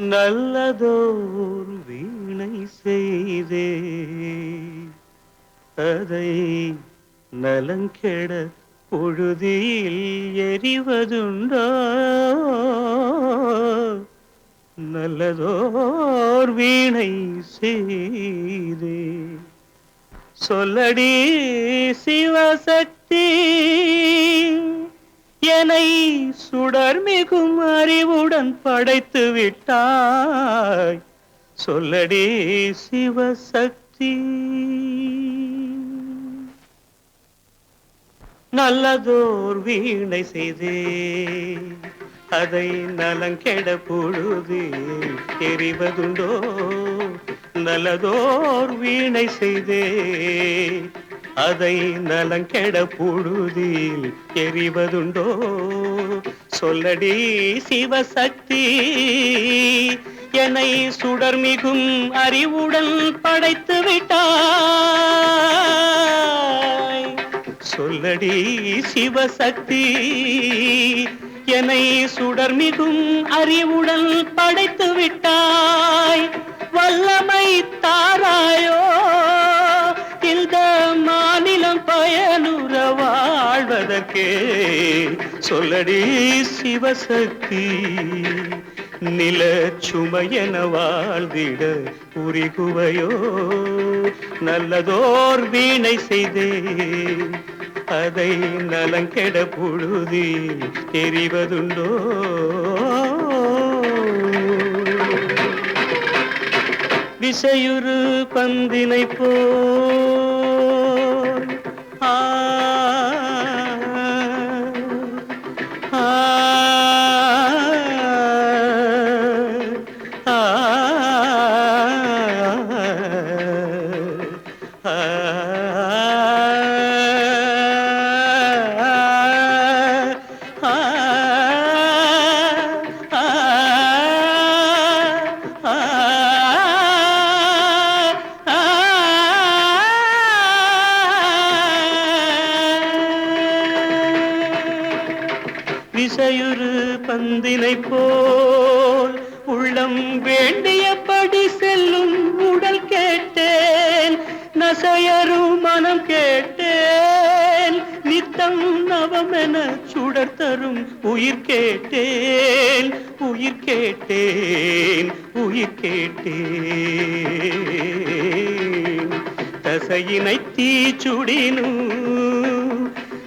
நல்லதோர் வீணை செய்தே அதை நலங்கெட பொழுதில் எறிவதுண்டோ? நல்லதோர் வீணை செய்தே சொல்லடி சிவசக்தி, என்னை சுடர்மிகும் அறிவுடன் படைத்து விட்டாய். சொல்லடி சிவசக்தி. நல்லதோர் வீணை செய்தே அதை நலங்கெட பொழுது எறிவதுண்டோ? நல்லதோர் வீணை செய்தே அதை நலங்கெட பொழுதில் எறிவதுண்டோ? சொல்லடி சிவசக்தி, என்னை சுடர்மிகும் அறிவுடன் படைத்து விட்டாய். சொல்லடி சிவசக்தி, என்னை சுடர்மிகும் அறிவுடன் படைத்து விட்டாய். வல்லமை தாராயோ இந்த மாநிலம் பயனுற வாழ்வதற்கே? சொல்லடி சிவசக்தி, நில சுமையென வாழ்ந்திட உரிகுவையோ? நல்லதோர் வீணை செய்தே அதை நலங்கெட பொழுதி எறிவதுண்டோ? விசையுறு பந்தினை போல் ஆ ஆ விசையுறு பந்தினை போல் உள்ளம் வேண்டியபடி செல்லும் உடல் கேட்டேன், நசையரும் மனம் கேட்டேன், நித்தம் நவமென சுடர் தரும் உயிர் கேட்டேன், உயிர் கேட்டேன், உயிர் கேட்டேன். தசையினை தீச்சுடினும்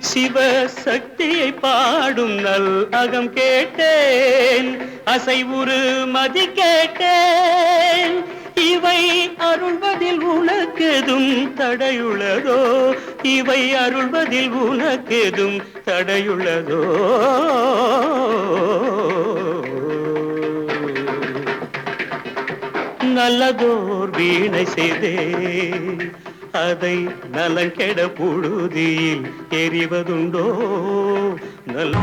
சிவசக்தியை பாடும் நல் அகம் கேட்டேன், அசைவுறு மதி கேட்டேன். இவை அருள்வதில் உனக்கெதும் தடையுள்ளதோ? இவை அருள்வதில் உனக்கெதும் தடையுள்ளதோ? நல்லதோர் வீணை செய்தே அதை நலங்கெட பொழுதில் எறிவதுண்டோ? நல்ல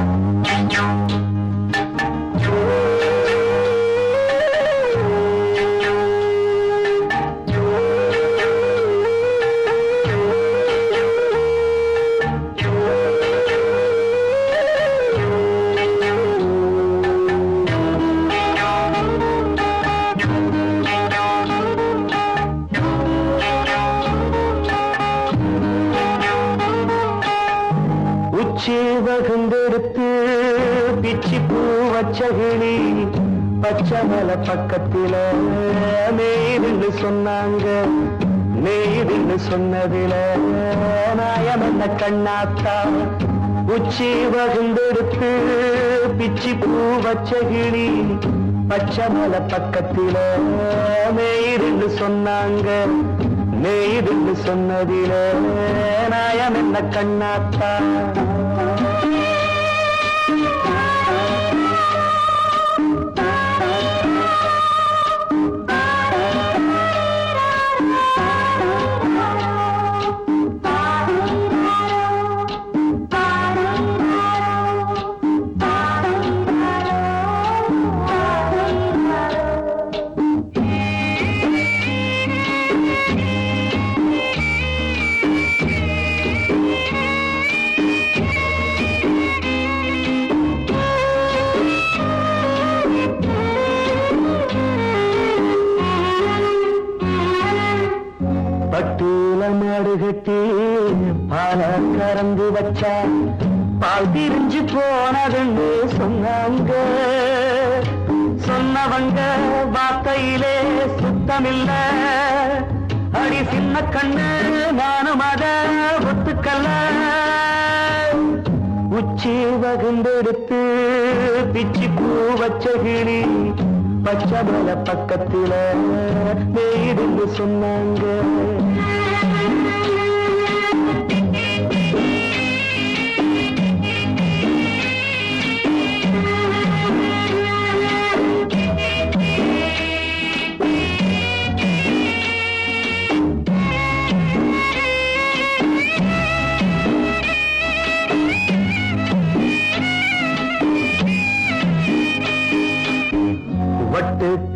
வகுந்தெடுத்து பிச்சி பூ வச்சகிளி பச்சமல பக்கத்தில நெய்துன்னு சொன்னாங்க. நெய்துன்னு சொன்னதில நாயம் என்ன கண்ணாத்தா? உச்சி வகுந்தெடுத்து பிச்சி பூ வச்சகிளி பச்சமல பக்கத்தில நெய்துன்னு சொன்னாங்க. நெய்துன்னு சொன்னதில நாயம் என்ன கண்ணாத்தா? கறந்து வச்சா பால் திரிஞ்சு போனதுன்னு சொன்னாங்க. சொன்னவங்க வார்த்தையிலே சுத்தமில்ல. அடி சின்ன கண்ணு நானும் அத ஒத்துக்கல்ல. உச்சி வகுந்தெடுத்து பிச்சி பூ வச்ச கிளி பச்சை மலை பக்கத்தில மேய்துன்னு சொன்னாங்க.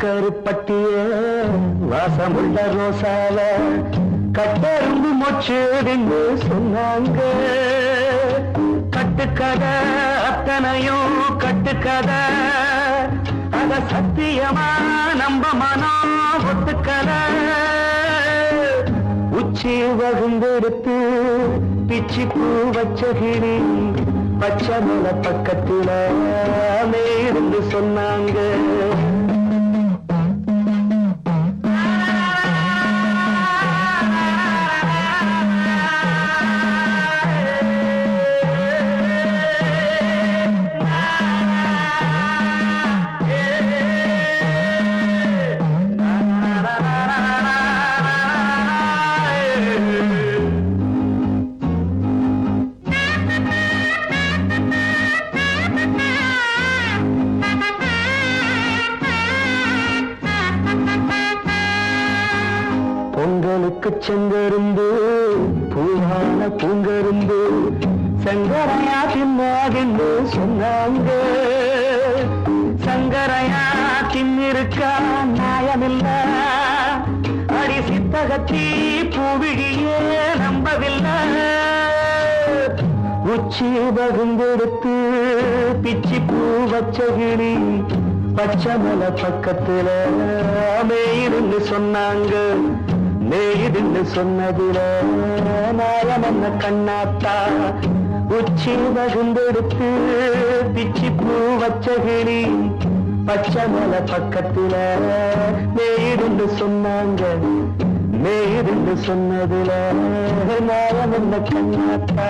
கருப்பட்டிய வாசமுள்ள ரோசால கட்டெரும்பு மொச்சுன்னு சொன்னாங்க. கட்டுக்கதை அத்தனையும் கட்டுக்கதை, அத சத்தியமா நம்ப மனம் ஒத்துக்கதை. உச்சி வகுந்தெடுத்து பிச்சி பூ வச்ச கிளி பச்சை மலை பக்கத்தில மேருந்து சொன்னாங்க. செங்கரும்பு பூவான பூங்கரும்பு சங்கரையா தின்னாதின்னு சொன்னாங்க. சங்கரையா தின்னிருக்கா நியாயமில்ல. அடி சித்தகத்தி பூவிழியே நம்பவில்லை. உச்சி வகுந்தெடுத்து பிச்சி பூ வச்ச கிளி பச்சை மலை பக்கத்துல மேயிருந்து சொன்னாங்க. மேயிருந்து சொன்னதில நாயம் என்ன கண்ணாத்தா. உச்சி வகுந்தெடுத்து பிச்சி பூ வச்ச கிளி பச்சை மலை பக்கத்தில மேயிருந்து சொன்னாங்க. மேயிருந்து சொன்னதில நாயம் என்ன கண்ணாத்தா.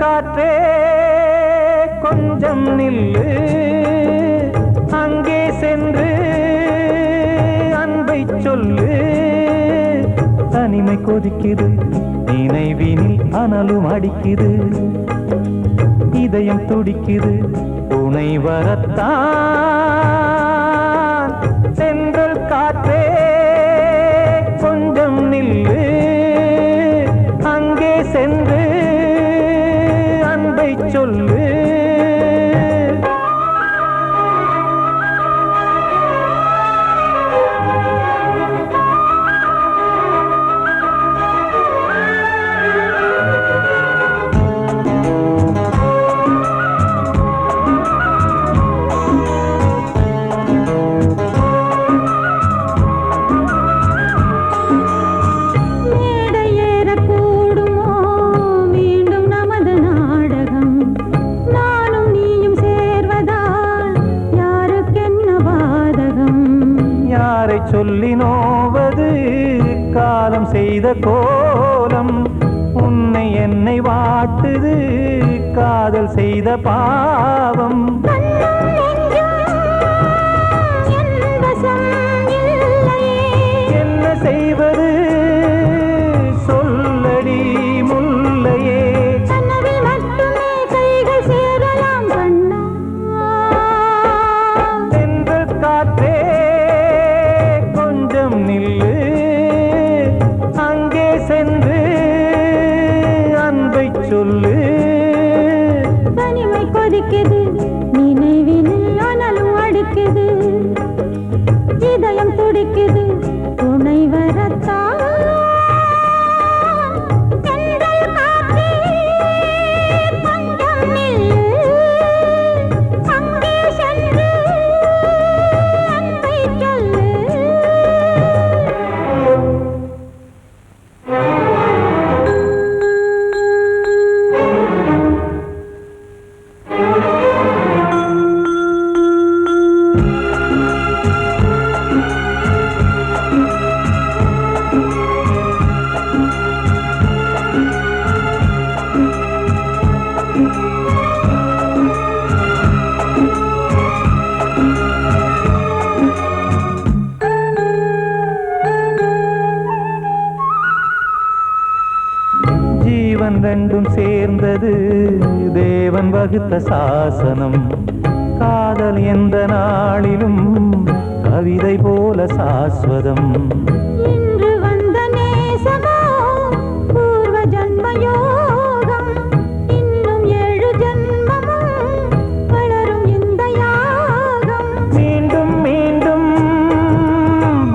காற்றே கொஞ்சம் நில்லு, அங்கே சென்று அன்பை சொல்லு. தனிமை கொதிக்குது, நினைவினில் அனலும் அடிக்குது, இதயம் துடிக்குது துணை வரத்தான். சென்றல் காற்றே கொஞ்சம் நில்லு, அங்கே சென்று அன்பை சொல்லு. சொல்லி நோவது காலம் செய்த கோலம், உன்னை என்னை வாட்டுது காதல் செய்த பாவம். ஜீவன் ரெண்டும் சேர்ந்தது தேவன் வகுத்த சாசனம். காதல் எந்த நாளிலும் கவிதை போல சாஸ்வதம். இன்று வந்த நேசமோ பூர்வ ஜன்ம யோகம். இன்னும் 7 ஜன்மமும் வளரும் இந்த யாகம். மீண்டும் மீண்டும்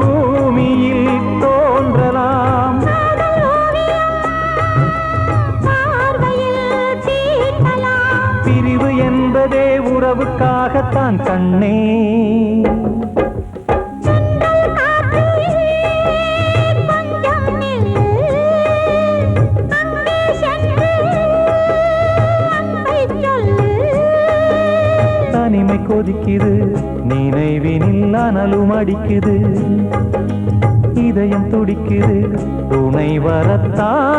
பூமியில் தோன்றலாம். காதல் ஓவியம் பார்வையில் தீட்டலாம். பிரிவு என்பதே உறவுக்காகத்தான் கண்ணே. சென்றல் காற்றே கொஞ்சம் நில்லு. அங்கே சென்று அன்பைச் சொல்லு. தனிமை கொதிக்குது நினைவினில் அனலும் அடிக்குது. இதயம் துடிக்குது துணை வரத்தான்.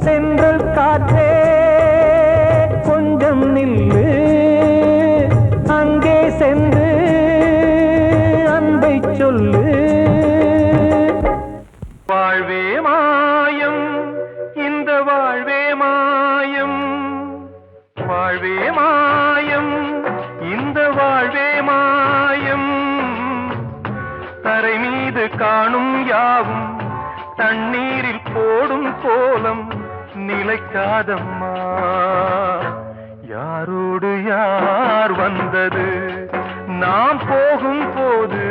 சென்றல் காற்றே கொஞ்சம் நில்லு. அங்கே சென்று அன்பை சொல்லு. வாழ்வே மாயம் இந்த வாழ்வே மாயம். வாழ்வே மாயம் இந்த வாழ்வே மாயம். தரை மீது காணும் யாவும் தண்ணீரில் போடும் கோலம் நிலைக்காதம்மா. யாரோடு யார் வந்தது நாம் போகும் போது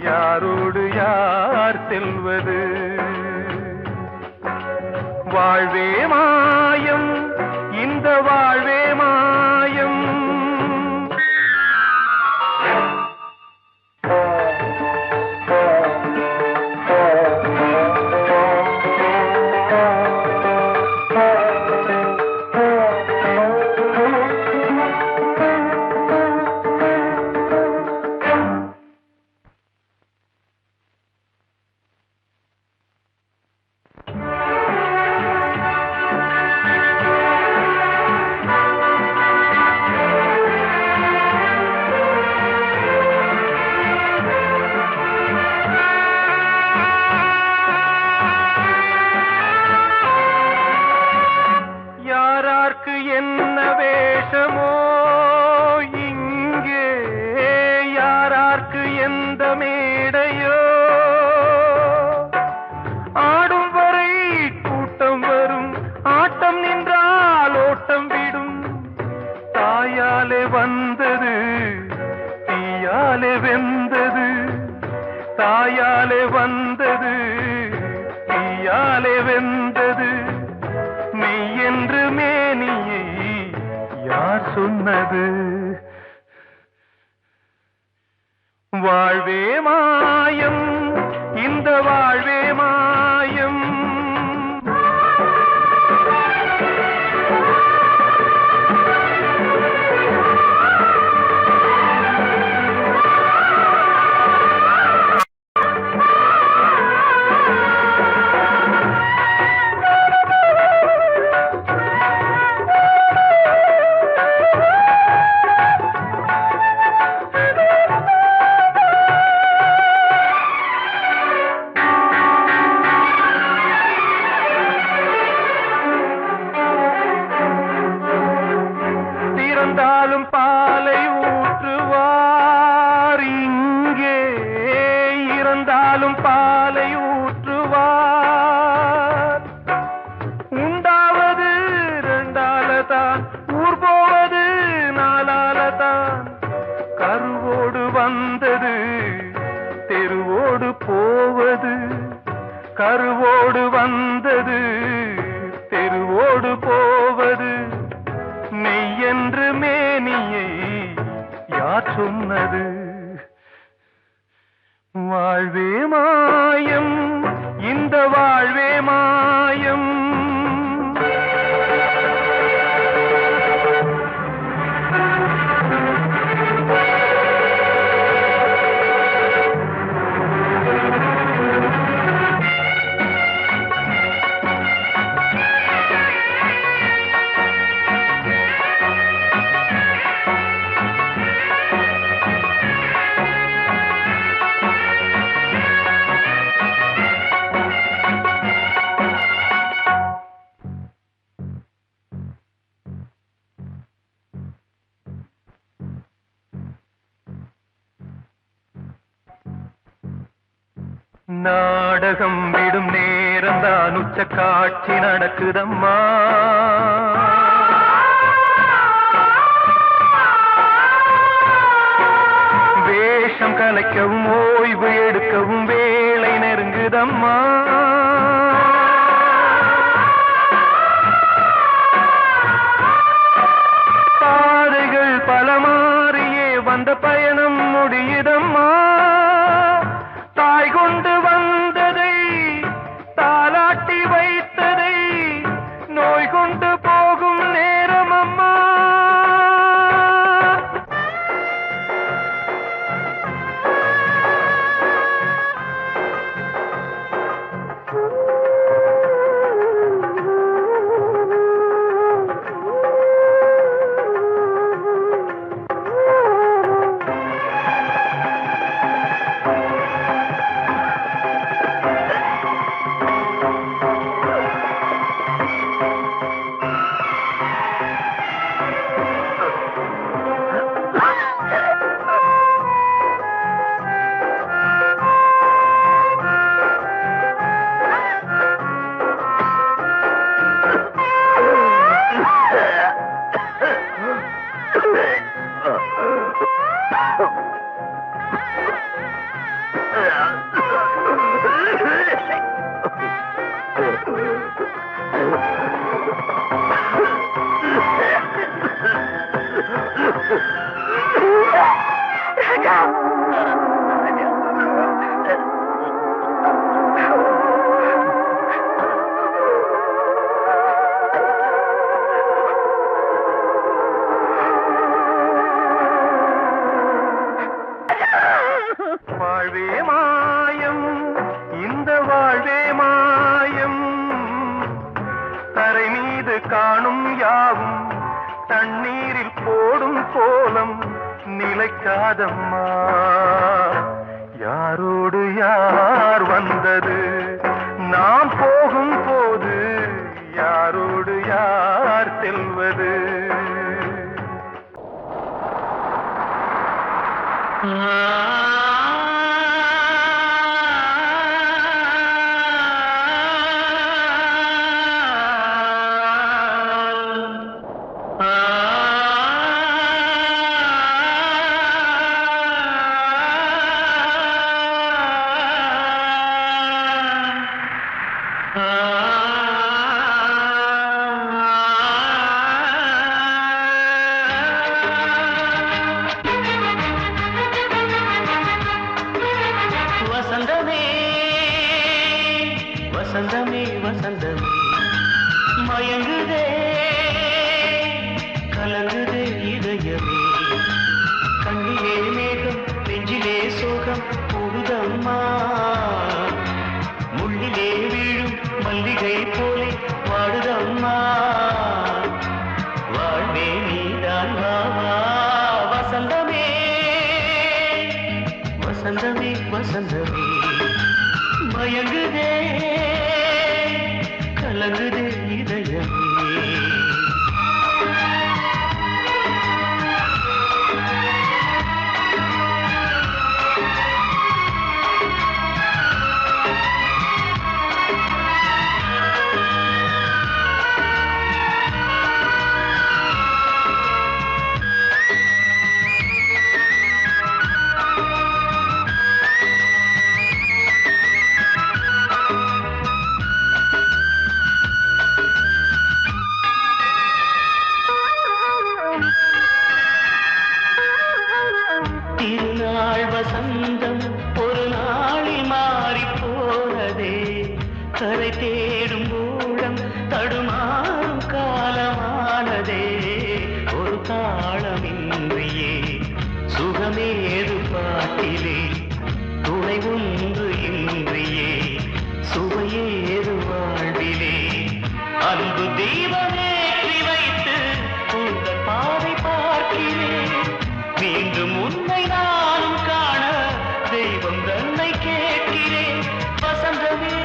யாரோடு யார் செல்வது. வாழ்வே மாயம் இந்த வாழ்வே மாயம். யாரார்க்கு என்ன வேஷமோ இங்கே, யாரார்க்கு எந்த மேடையோ. ஆடும் வரை கூட்டம் வரும், ஆட்டம் நின்றால் ஓட்டம் விடும். தாயாலே வந்தது தீயாலே வெந்தது. தாயாலே வந்தது தீயாலே வெந்தது. மெய் என்று மேனியை யார் சொன்னது. வாழ்வே மாயம் இந்த வாழ்வே மாயம். இறந்தாலும் பாலை ஊற்றுவார் இங்கே, இறந்தாலும் பாலை ஊற்றுவார். உண்டாவது 2ஆலதான், ஊர் போவது 4ஆலதான். கருவோடு வந்தது தெருவோடு போவது. கருவோடு வந்தது தெருவோடு போவது. மெய் என்று மேனியை யார் சொன்னது. வாழ்வே மாயம் இந்த வாழ்வே மாயம். நாடகம் விடும் நேரம் தான் உச்ச காட்சி நடக்குதம்மா. வேஷம் கலைக்கவும் ஓய்வு எடுக்கவும் வேளை நெருங்குதம்மா. பாதைகள் பல மாறியே வந்த பயணம் முடியுதம்மா. தாய் கொண்டு வந்ததை தாலாட்டி வைத்ததை நோய் கொண்டு போகும் நேரம் அம்மா. வாழ்வே மாயம், இந்த வாழ்வே மாயம். தரை மீது காணும் யாவும் தண்ணீரில் போடும் கோலம் நிலைக்காதம்மா. யாரோடு யார் வந்தது நாம் போகும் போது, யாரோடு யார் செல்வது. வசந்தமே வசந்தமே வசந்தமே மயங்குதே கலங்குதே இதயமே. கண்ணிலே மேகம் நெஞ்சிலே சோகம் போகுதம்மா. முள்ளிலே வீழும் மல்லிகை போலே வாடுதம்மா. வாழ்வே நீதான் வாவா. வசந்தமே வசந்தமே வசந்தமே மயங்குதே கலங்குதே இதயமே. திருநாள் வசந்தம் ஒரு நாளில் மாறி போனதே. கரை தேடும் ஊழம் தடுமாறும் காலமானதே. ஒரு தாளமின்றியே சுகமேது பாட்டிலே. துணை ஒன்று இன்றியே சுவையேது வாழ்விலே. அன்பு தீபமேற்றி வைத்து உங்கள் பாதை பார்க்கிறேன். மீண்டும் உன்னை நானும் காண தெய்வம் தன்னை கேட்கிறேன். வசந்தமே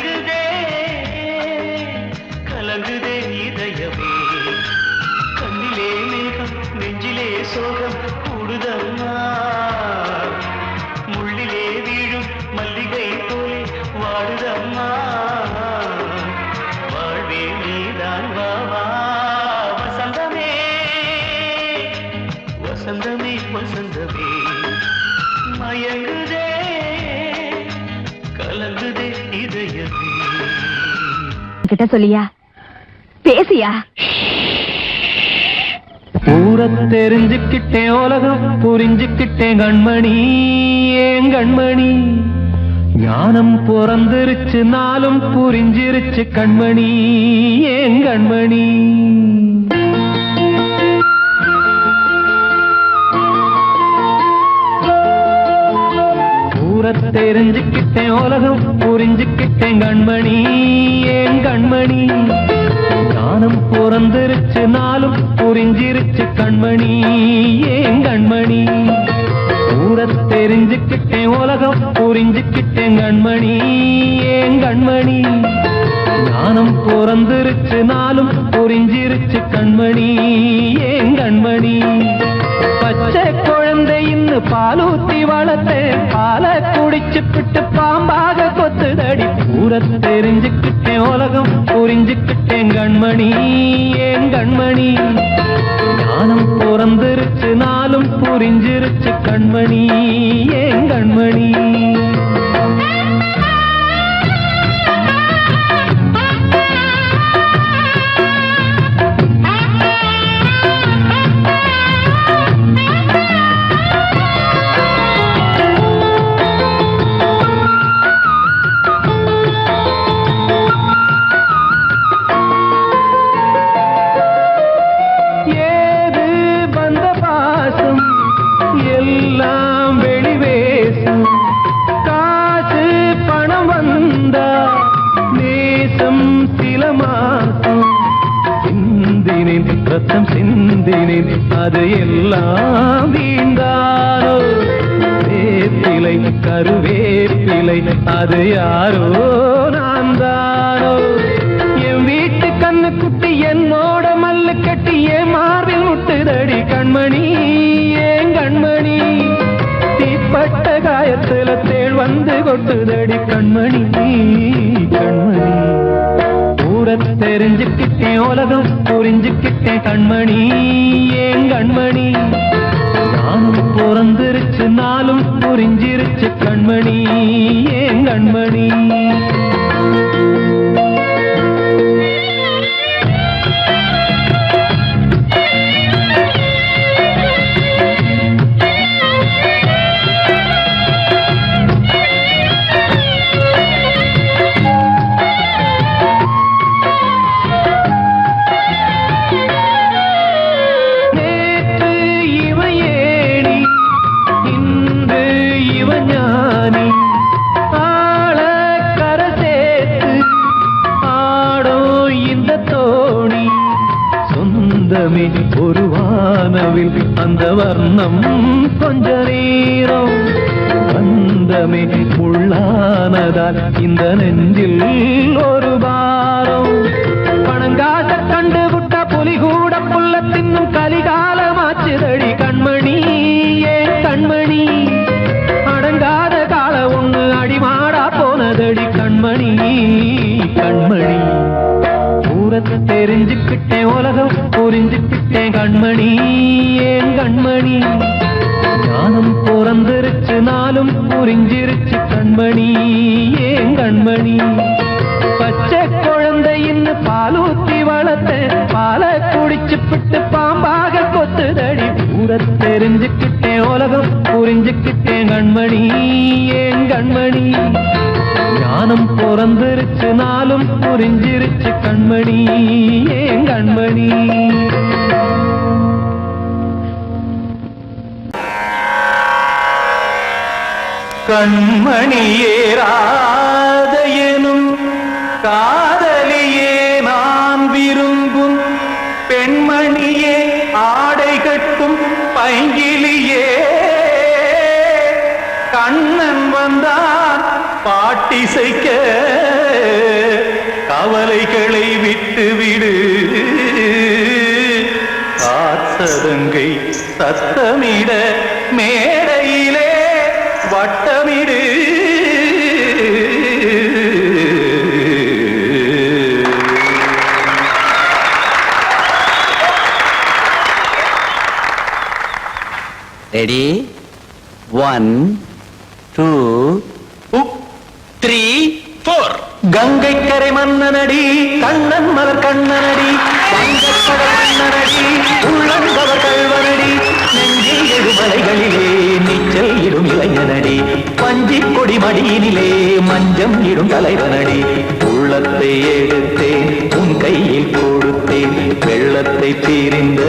மயங்குதே கலங்குதே இதயமே கண்ணிலே மேகம் நெஞ்சிலே சோகம் கூடுதம்மா முள்ளிலே வீழும் மல்லிகை போலே வாடுதம்மா வாழ்வே நீதான் வாவா வசந்தமே வசந்தமே வசந்தமே மயங்குதே கலங்குதே இதயமே கிட்ட சொல்லியா பேசியா ஊரை தெரிஞ்சுக்கிட்டேன் உலகம் புரிஞ்சுக்கிட்டேன் கண்மணி ஏன் கண்மணி ஞானம் பிறந்திருச்சு நாளும் புரிஞ்சிருச்சு கண்மணி ஏன் கண்மணி ஊரை தெரிஞ்சுக்கிட்டேன் உலகம் புரிஞ்சுக்கிட்டேன் கண்மணி ஏன் கண்மணி ஞானம் பிறந்திருச்சு நாளும் புரிஞ்சிருச்சு கண்மணி ஏன் கண்மணி ஊரை தெரிஞ்சுக்கிட்டேன் உலகம் புரிஞ்சுக்கிட்டேன் கண்மணி ஏன் கண்மணி ஞானம் பிறந்திருச்சு நாளும் புரிஞ்சிருச்சு கண்மணி ஏன் கண்மணி பச்சை குழந்தை இன்னும் பாலூத்தி வளர்த்தேன் பாலை குடிச்சு பிட்டு பாம்பாக கொத்துதடி ஊரை தெரிஞ்சுக்கிட்டேன் உலகம் புரிஞ்சுக்கிட்டேன் கண்மணி ஏன் கண்மணி ஞானம் பிறந்திருச்சு நாளும் புரிஞ்சிருச்சு கண்மணி ஏன் கண்மணி எல்லாம் வெளிவேசம் காசு பணம் வந்தா நேசம் சில மாசம் சிந்தினேன் ரத்தம் சிந்தினேன் அது எல்லாம் வீண்டாரோ வேப்பிலை கருவேப்பிலை அது யாரோ நான் தானோ என் வீட்டு கண்ணு குட்டி என்னோட மல்லு கட்டி என் மார்பில் முட்டுதடி கண்மணி ஏன் கண்மணி தீப்பட்ட காயத்துல தேள் வந்து கொட்டுதடி கண்மணி கண்மணி ஊரை தெரிஞ்சுக்கிட்டேன் உலகம் புரிஞ்சுக்கிட்டேன் கண்மணி ஏன் கண்மணி நானும் பிறந்திருச்சு நாளும் புரிஞ்சிருச்சு கண்மணி ஏன் கண்மணி ஒரு வானவில் அந்த வர்ணம் கொஞ்ச நேரம் பந்தமே முள்ளானதால் இந்த நெஞ்சில் ஒரு பாரம் பணங்காச கண்டு விட்ட புலி கூட புல்ல தின்னும் கலிகாலமாச்சுதடி கண்மணி ஏன் கண்மணி அடங்காத கால ஒண்ணு அடிமாடா போனதடி கண்மணி கண்மணி ஊரை தெரிஞ்சுக்கிட்டேன் உலகம் புரிஞ்சுக்கிட்டேன் கண்மணி ஏன் கண்மணி ஞானம் பிறந்திருச்சு நாளும் புரிஞ்சிருச்சு கண்மணி ஏன் கண்மணி பச்சை குழந்தை இன்னும் பாலூத்தி வளர்த்தேன் பாலை குடிச்சு பிட்டு பாம்பாக கொத்துதடி ஊரை தெரிஞ்சுக்கிட்டேன் உலகம் புரிஞ்சுக்கிட்டேன் கண்மணி ஏன் கண்மணி ஞானம் பிறந்திருச்சு நாளும் புரிஞ்சிருச்சு கண்மணி ஏன் கண்மணி கண்மணியே ராதையனும் காதலியே நான் விரும்பும் பெண்மணியே ஆடை கட்டும் பைங்கிலியே கண்ணன் வந்தான் பாட்டிசைக்க விட்டு விடு ஆசதங்கை சத்தமிட மேடையிலே வட்டமிடு ரெடி 1 2 3 4 கங்கை கரை மன்னனடி கண்ணன் மலர் கண்ணனடி வங்கக்கடல் மன்னனடி உள்ளங்கவர் கல்வனடி நெஞ்சில் எழுமலைகளிலே நீச்சல் இடும் இளைஞனடி பஞ்சி கொடி மடியினிலே மஞ்சம் இடும் தலைவனடி உள்ளத்தை எடுத்தேன் உன் கையில் கொடுத்தேன் வெள்ளத்தை தீரிந்த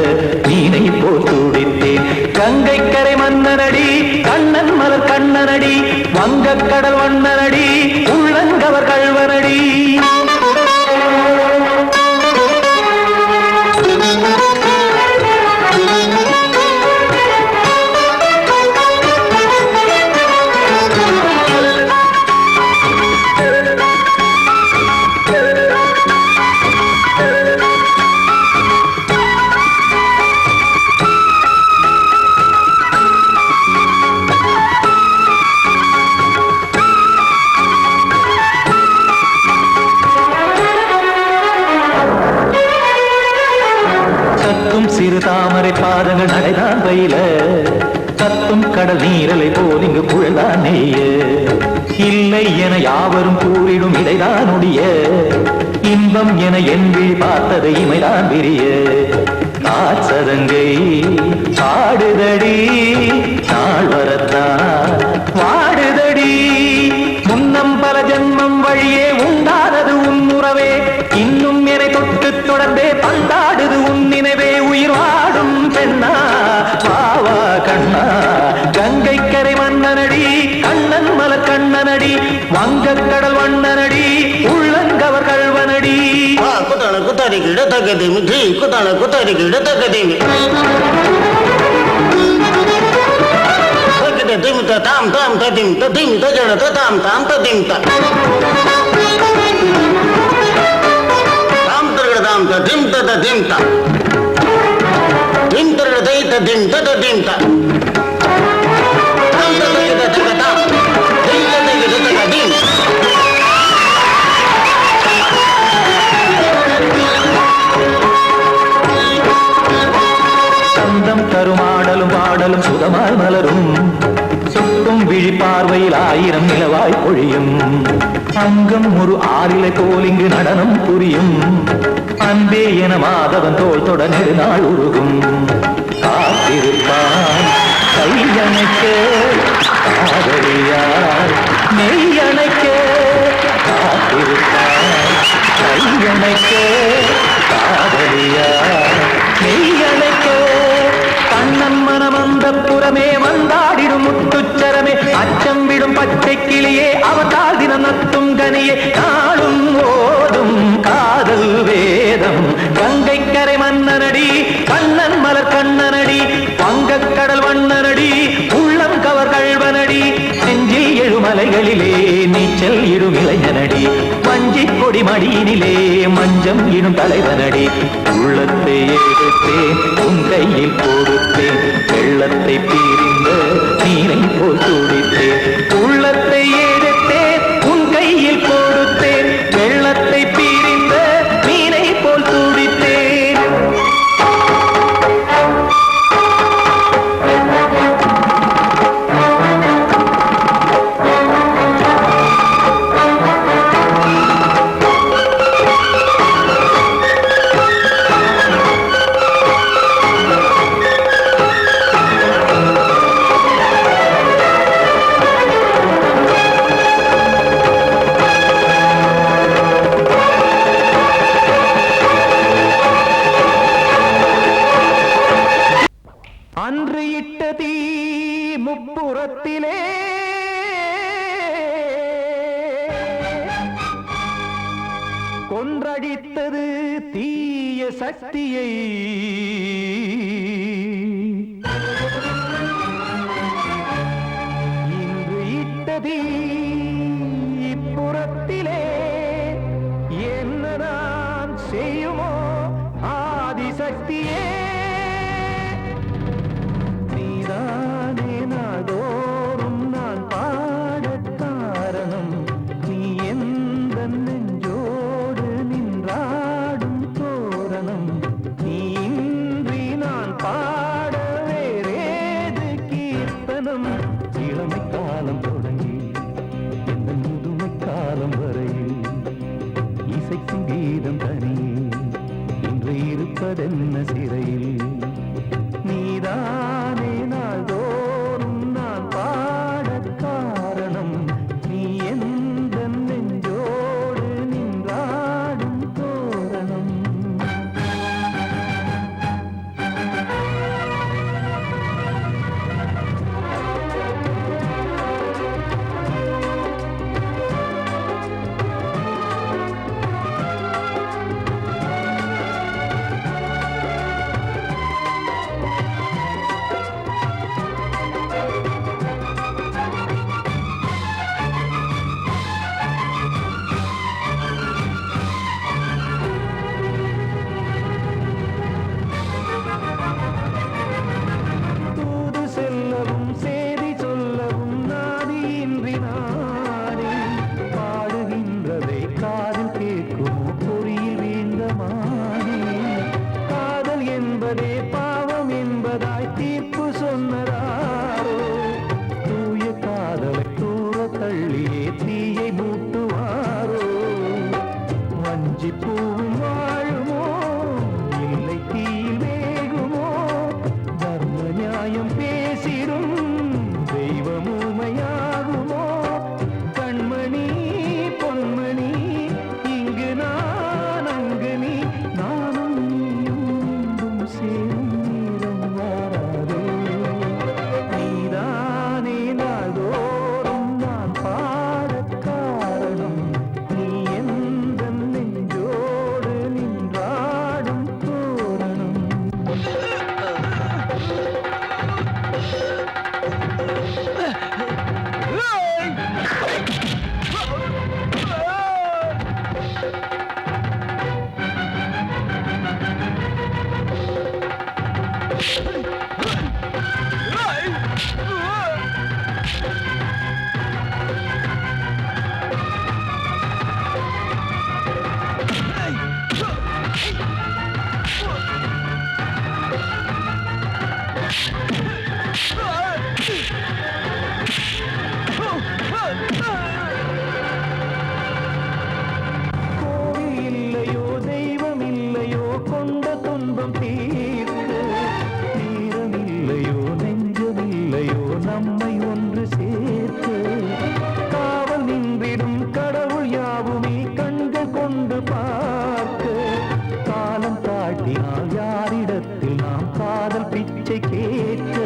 மீனை போல் துடித்தேன் கங்கை கரை மன்னனடி கண்ணன் மலர் கண்ணனடி வங்கக்கடல் வண்ணனடி உள்ளங்கவர் கல்வனடி சிறு தாமரை பாதங்கள் நடைதான் பயில கத்தும் கடல் நீரலை போல் இங்கு குழல்தான் நெய்ய இல்லை என யாவரும் கூறிடும் இடைதான் உடைய இன்பம் என என்பி பார்த்தது இமைதான் விரிய காசதங்கை பாடுதடி நாள் வரத்தான் வாடுதடி முன்னம் பல ஜென்மம் வழியே உண்டானது உன் உறவே இன்னும் என்னை தொட்டு தொடர்ந்தே பந்தாடுது உன் நினைவே உயிர் வாடும் பெண்ணா பாவா கண்ணா கங்கை கரை மன்னனடி கண்ணன் மலர் கண்ணனடி வங்கக்கடல் வண்ணனடி உள்ளங்கவர் கல்வனடி குத்தான குத்தாரி கிட தகதிமி ஜி குத்தான குத்தாரி கிட தகதிமி திமித்த தாம் தாம் ததிமித்த திமித்த ஜடத தாம் தாம் ததிமித்த தாம் தர்கதாம் ததிமித்த ததிமித்த திம் தர்கதை ததிமித்த ததிமித்த தாம் தர்கத தகதாம் திம் தர்கத தகதிம் சந்தம் தருமாடலும் பாடலும் சுதமாய் மலரும் சுட்டும் விழி பார்வையில் ஆயிரம் நிலவாய் பொழியும் அங்கம் ஒரு ஆறிலை போல் இங்கு நடனம் புரியும் அன்பே என மாதவன் தோல் தொட நெடுநாள் உருகும் காத்திருப்பான் கையணைக்க காதலியார் மெய்யணைக்க காத்திருப்பான் கையணைக்க காதலியார் மெய்யணைக்க கண்ணன் மனம் அந்த புறமே வந்தாடிடும் முத்துச்சரமே அச்சம் விடும் பச்சை கிளியே அவதால் தினம் நத்தும் கனியே நாளும் ஓதும் காதல் வேதம் கங்கை கரை மன்னனடி கண்ணன் மலர் கண்ணனடி வங்கக்கடல் வண்ணனடி உள்ளம் கவர் கல்வனடி நெஞ்சில் எழுமலைகளிலே நீச்சல் இடும் இளைஞனடி வஞ்சி கொடி மடியினிலே மஞ்சம் இடும் தலைவனடி உள்ளத்தை எடுத்தேன் உன் கையில் கொடுத்தேன் வெள்ளத்தை பீரிந்த நீரை போல் துடித்தேன் உள்ளத்தை எடுத்தேன் உன் கையில் கொடுத்தேன் வெள்ளத்தை பீரிந்த மீனை போல் துடித்தேன் அன்று இட்ட தீ முப்புறத்திலே கொன்றடித்தது தீய சக்தியை இன்று இட்ட தீ இப்புறத்திலே என்ன நான் வைத்தியே நீதானே நாடோறும் நான் பாடக் காரணம் நீ எந்த நெஞ்சோடு நின்றாடும் தோரணம் நீ இன்றி நான் பாட வேறேது கீர்த்தனம் இளமை காலம் தொடங்கி இந்த முதுமை காலம் வரையில் இசைக்கும் கீதம் தனியே இன்று இருப்பதென்ன சிறையில் நீதானே நாள்தோறும் நான் பாடக் காரணம் நீ எந்த நெஞ்சோடு நின்றாடும் தோரணம் சேதி சொல்லவும் நாதியின்றி நானே பாடுகின்றதை காதில் கேட்குமோ பொறியில் வீழ்ந்தமானே காதல் என்பதே பாவம் என்பதாய் தீர்ப்பு சொன்னதாரோ தூய காதலை தூர தள்ளியே தீயை மூட்டுவாரோ வஞ்சி பூவும் வாழுமோ இல்லை தீயில் வேகுமோ தர்ம நியாயம் பேசிடும் தெய்வமுமையாகுமோ கண்மணி பொன்மணி இங்கு நான் அங்கு நீ நானும் நீயும் சேரும் நீரம் வாராதோ நீதானே நாள்தோறும் நான் பாடக் காரணம் நீ எந்த நெஞ்சோடு நின்றாடும் தோரணம் கொண்ட துன்பம் தீர்க்க நேரமில்லையோ நெஞ்சமில்லையோ நம்மை ஒன்று சேர்க்க காவல் நின்றிடும் கடவுள் யாவுமே கண்கள் கொண்டு பார்க்க காலம் காட்டினால் யாரிடத்தில் நாம் காதல் பிச்சை கேட்க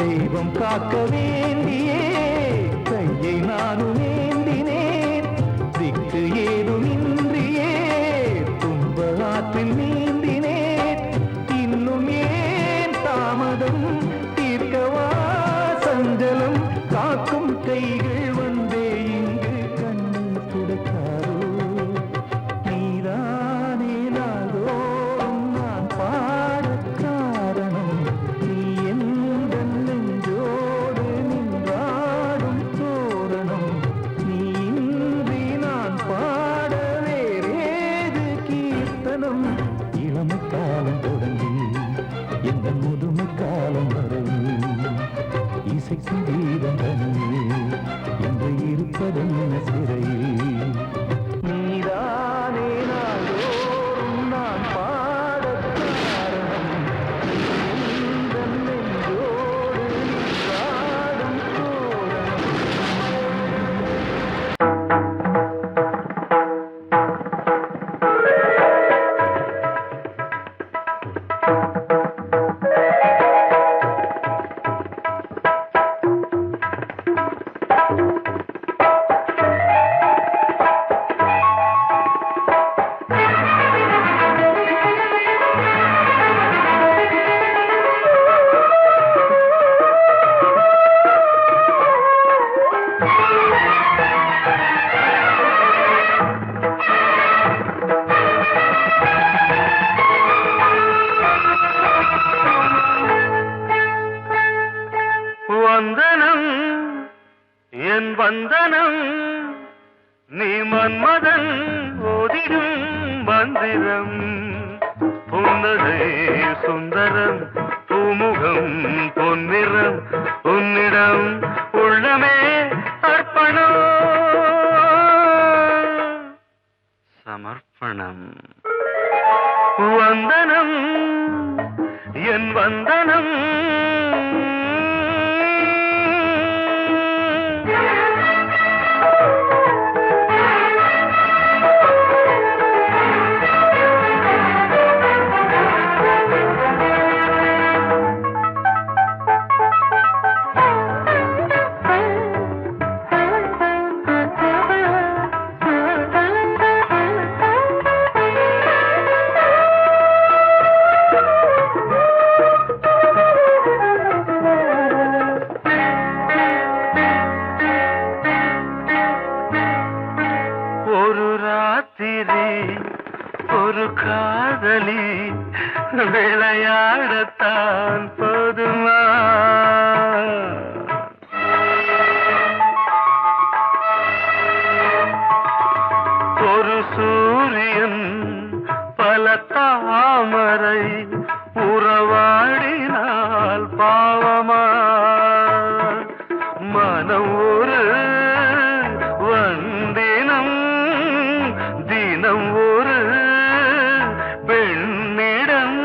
தெய்வம் காக்க வேண்டியே கையை நானும் ஏந்தினேன் திக்கு ஏதுமின்றியே ஆற்றில் நீந்தினேன் இன்னும் ஏன் தாமதம் தீர்க்கவா சஞ்சலம் காக்கும் கைகள் வந்தே இங்கு கண்ணீர் துடைக்காரோ நீதானே நாள்தோறும் நான் பாடக் காரணம் நீ எந்த நெஞ்சோடு மன்மதன் ஓதிடும் மந்திரம் புன்னகை சுந்தரம் பூமுகம் பொன்னிறம் உன்னிடம் உள்ளமே அர்ப்பணம் சமர்ப்பணம் வந்தனம் என் வந்தனம் ஒரு காதலி விளையாடத்தான் போதுமா ஒரு சூரியன் பல தாமரை உறவாடினால் பாவமா மனம் ஒரு வந்தினம் தினம் ஒரு பெண்ணிடம்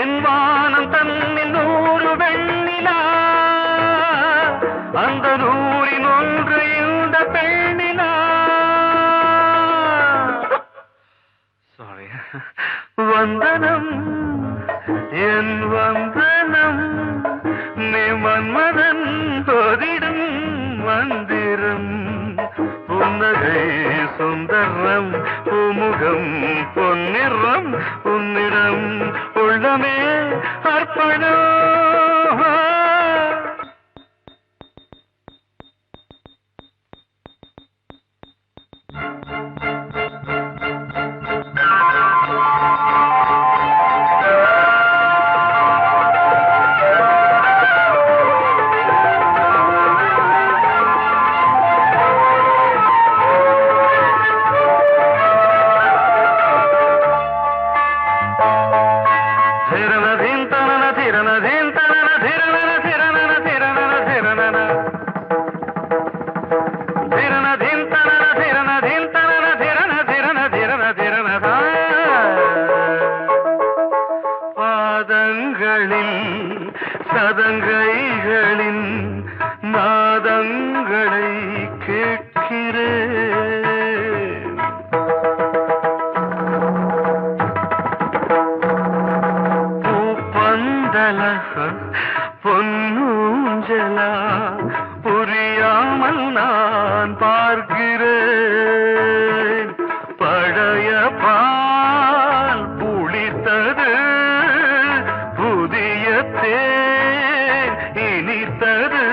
என் வானம் தன்னில் 100 வெண்ணிலா அந்த 100இன் ஒன்று இந்த பெண்ணிலா சாரி வந்தனம் என் வந்தனம் நீ மன்மதன் ஓதிடும் மந்திரம் புன்னகை சுந்தரம் பூமுகம் பொன்னிறம் உன்னிடம் உள்ளமே அர்ப்பணம் சதங்கைகளின் நாதங்களை கேட்கிறேன் பூப்பந்தல பொன்னூஞ்சலா புரியாமல் நான் பார்க்கிறேன் பழைய பால் புளித்தது புதிய தேன் இனித்தது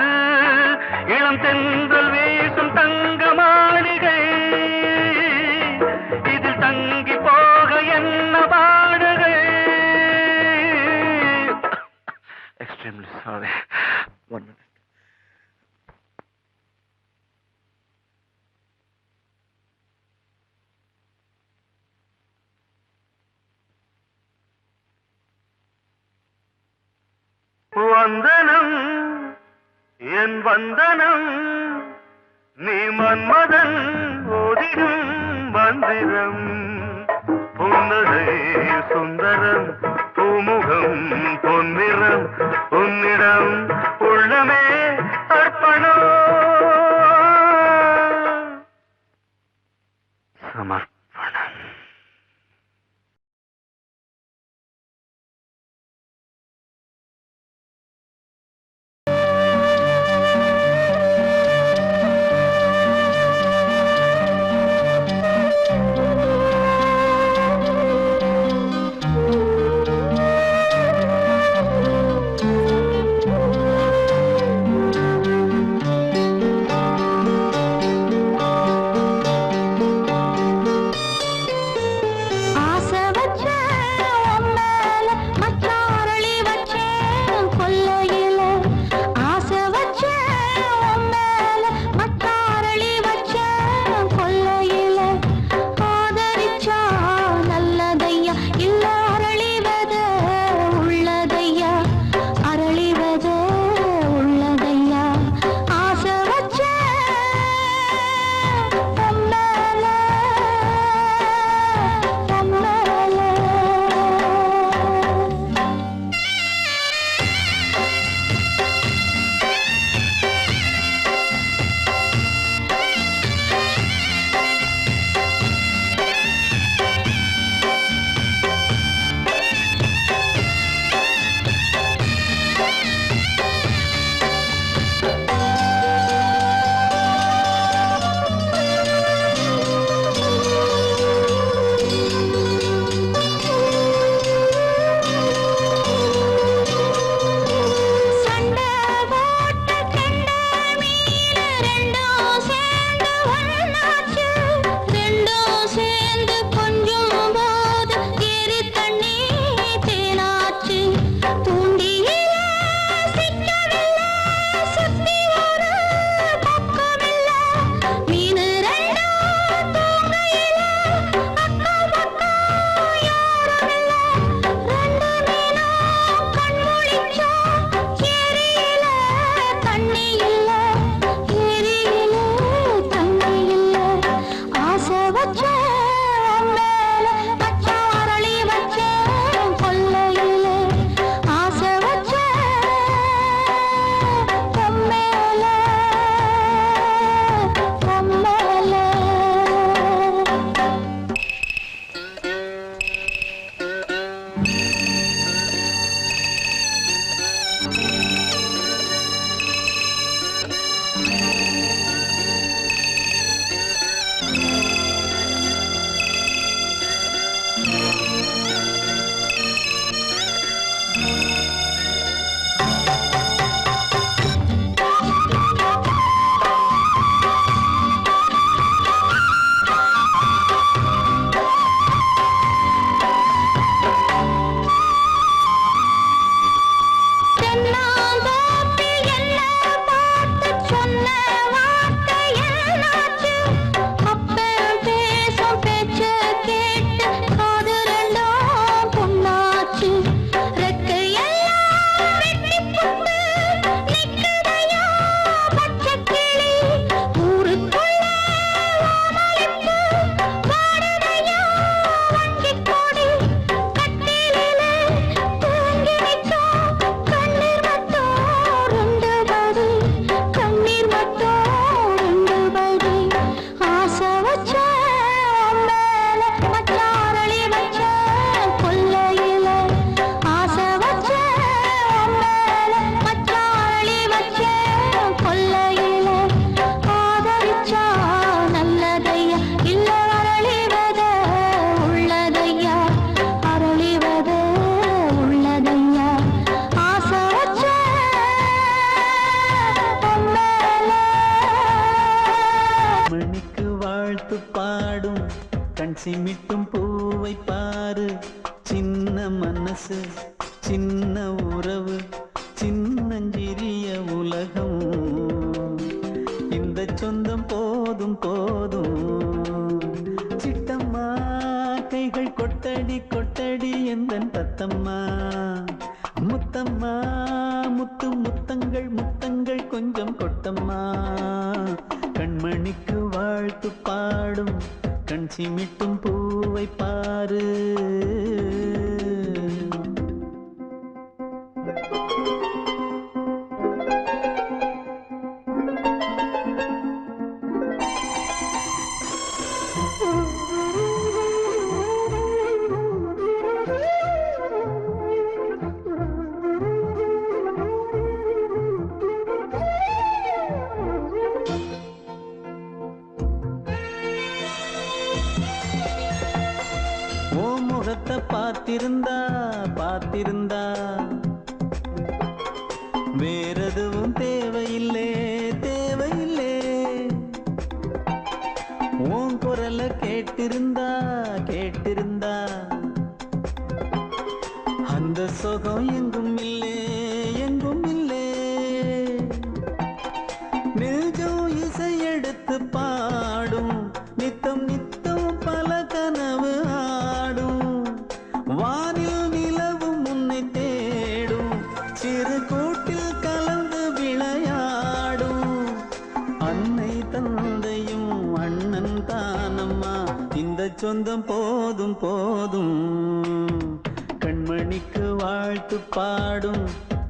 இளம் தென்றல் வீசும் தங்க மாளிகை இதில் தங்கி போக என்ன பாடுகை எக்ஸ்ட்ரீம்லி சாரி ஒன் மினிட் வந்தனம் என் வந்தனம் நீ மன்மதன் ஓதிடும் மந்திரம் புன்னகை சுந்தரம் பூமுகம் பொன்னிறம் உன்னிடம் உள்ளமே அர்ப்பணம் சமர்ப்பணம் சிமிட்டும் பூவை பாரு, சின்ன மனசு சின்ன உறவு சின்னஞ்சிறிய உலகம். இந்த சொந்தம் போதும் போதும். சிட்டம்மா கைகள் கொட்டடி கொட்டடி எந்தன் தத்தம்மா. முத்தம்மா முத்து முத்தங்கள் முத்தங்கள் கொஞ்சம் கொட்டம்மா. கண்மணிக்கு வாழ்த்து பாடும் கண் சிமிட்டும் பூவை பாரு. முகத்தை பார்த்திருந்தா பார்த்திருந்தா வேறெதுவும் தேவையில்லை தேவையில்லை. உன் குரலை கேட்டிருந்தா கேட்டிருந்தா அந்த சுகம் எங்கும் இல்லை எங்கும் இல்லை. நெஞ்சம் இசை எடுத்து பாடும் நித்தம் நித்தம் பல கனவு ஆடும். வானில் நிலவும் உன்னை தேடும் சிறு கூட்டில் கலந்து விளையாடும். அன்னை தந்தையும் அண்ணன் தானம்மா, இந்த சொந்தம் போதும் போதும். கண்மணிக்கு வாழ்த்து பாடும்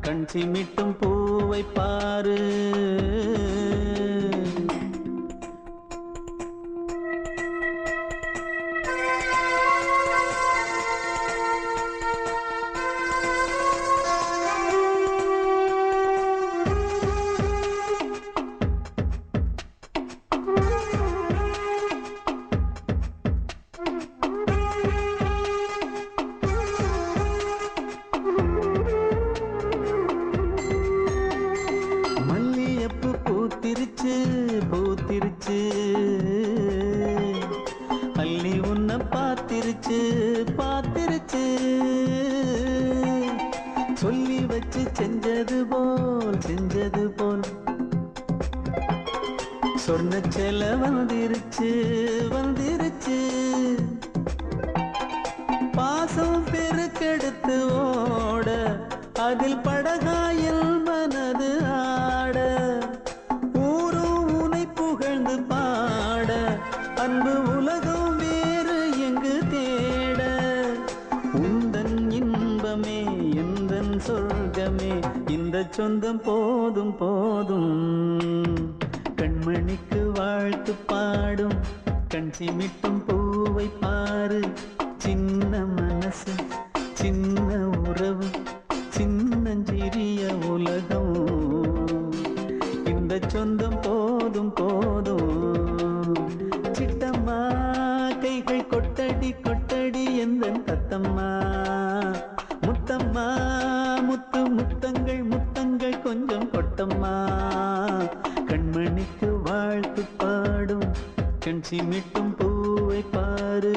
கண் சிமிட்டும் பூவை பாரு. பூத்திருச்சு பூத்திருச்சு அள்ளி உன்னை பார்த்திருச்சு பார்த்திருச்சு. சொல்லி வச்சு செஞ்சது போல் சொன்ன செல வந்துருச்சு வந்துருச்சு. பாசம் பெருக்கெடுத்து ஓட அதில் படகாயில் மனது ஆட. ஊரும் உனை புகழ்ந்து பாட அன்பு உலகம் சொந்தம் போதும் போதும் கண்மணிக்கு வாழ்த்து பாடும் கண் சிமிட்டும் பூவை பாரு சின்ன மனசு சின்ன உறவு சின்னஞ்சிறிய உலகம் இந்த சொந்தம் போதும் போதும் சிட்டம்மா கைகள் கொட்டடி கொட்டடி எந்தன் தத்தம்மா முத்தம்மா முத்து முத்தங்கள் முத்தங்கள் கொஞ்சம் கொட்டம்மா கண்மணிக்கு வாழ்த்து பாடும் கண் சிமிட்டும் பூவை பாரு